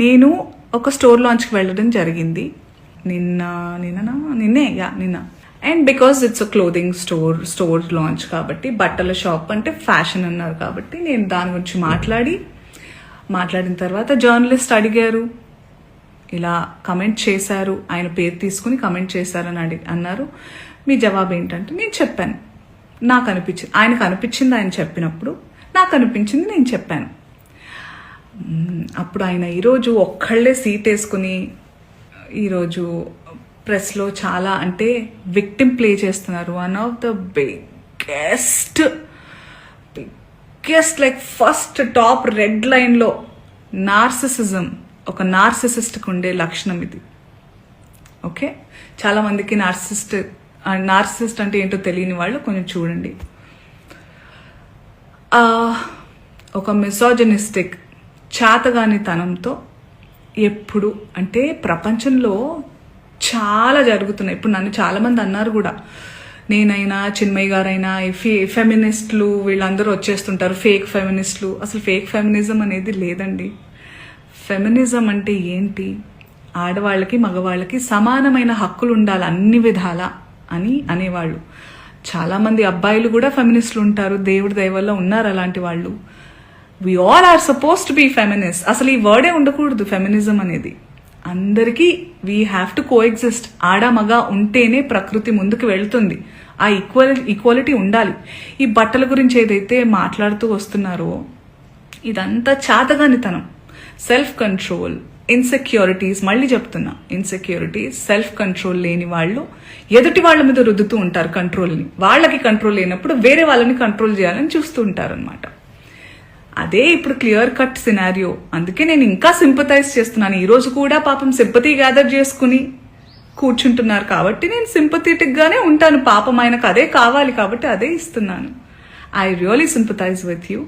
నేను ఒక స్టోర్ లాంచ్కి వెళ్ళడం జరిగింది నిన్న. And because it's a clothing store launch కాబట్టి, బట్టల షాప్ అంటే ఫ్యాషన్ అన్నారు కాబట్టి నేను దాని గురించి మాట్లాడిన తర్వాత జర్నలిస్ట్ అడిగారు, ఇలా కమెంట్ చేశారు, ఆయన పేరు తీసుకుని కమెంట్ చేశారని అన్నారు, మీ జవాబు ఏంటంటే నేను చెప్పాను. నాకు అనిపించింది, ఆయనకు అనిపించింది ఆయన చెప్పినప్పుడు, నాకు అనిపించింది నేను చెప్పాను. అప్పుడు ఆయన ఈరోజు ఒక్కళ్ళే సీట్ వేసుకుని ఈరోజు ప్రెస్లో చాలా అంటే విక్టిమ్ ప్లే చేస్తున్నారు. One of the biggest like first top red లైన్లో నార్సిసిజం, ఒక నార్సిసిస్ట్కి ఉండే లక్షణం ఇది. ఓకే, చాలా మందికి నార్సిసిస్ట్ అంటే ఏంటో తెలియని వాళ్ళు కొంచెం చూడండి. ఒక మిసోజనిస్టిక్ చాతగానితనంతో ఎప్పుడు అంటే ప్రపంచంలో చాలా జరుగుతున్నాయి. ఇప్పుడు నన్ను చాలామంది అన్నారు కూడా, నేనైనా చిన్మయ్య గారైనా ఫెమినిస్టులు వీళ్ళందరూ వచ్చేస్తుంటారు, ఫేక్ ఫెమినిస్టులు. అసలు ఫేక్ ఫెమినిజం అనేది లేదండి. ఫెమినిజం అంటే ఏంటి? ఆడవాళ్ళకి మగవాళ్ళకి సమానమైన హక్కులు ఉండాలి అన్ని విధాల అని అనేవాళ్ళు. చాలామంది అబ్బాయిలు కూడా ఫెమినిస్టులు ఉంటారు, దేవుడి దయ వల్ల ఉన్నారు అలాంటి వాళ్ళు. We all are suppose to be feminist. అసలు ఈ వర్డే ఉండకూడదు ఫెమినిజం అనేది. అందరికీ we have to coexist. ఆడ మగ ఉంటేనే ప్రకృతి ముందుకు వెళ్తుంది. ఆ ఈక్వాలిటీ ఉండాలి. ఈ బట్టల గురించి ఏదైతే మాట్లాడుతూ వస్తున్నారో ఇదంతా చాతగానితనం, సెల్ఫ్ కంట్రోల్, ఇన్సెక్యూరిటీస్. మళ్ళీ చెప్తున్నా, ఇన్సెక్యూరిటీస్, సెల్ఫ్ కంట్రోల్ లేని వాళ్ళు ఎదుటి వాళ్ళ మీద రుద్దుతూ ఉంటారు కంట్రోల్ని. వాళ్ళకి కంట్రోల్ లేనప్పుడు వేరే వాళ్ళని కంట్రోల్ చేయాలని చూస్తూ ఉంటారు అనమాట. అదే ఇప్పుడు క్లియర్ కట్ సినారియో. అందుకే నేను ఇంకా సింపథైజ్ చేస్తున్నాను. ఈరోజు కూడా పాపం సింపతి గ్యాదర్ చేసుకుని కూర్చుంటున్నారు కాబట్టి నేను సింపథెటిక్ గానే ఉంటాను. పాపం ఆయనకు అదే కావాలి కాబట్టి అదే ఇస్తున్నాను. I really sympathise with you.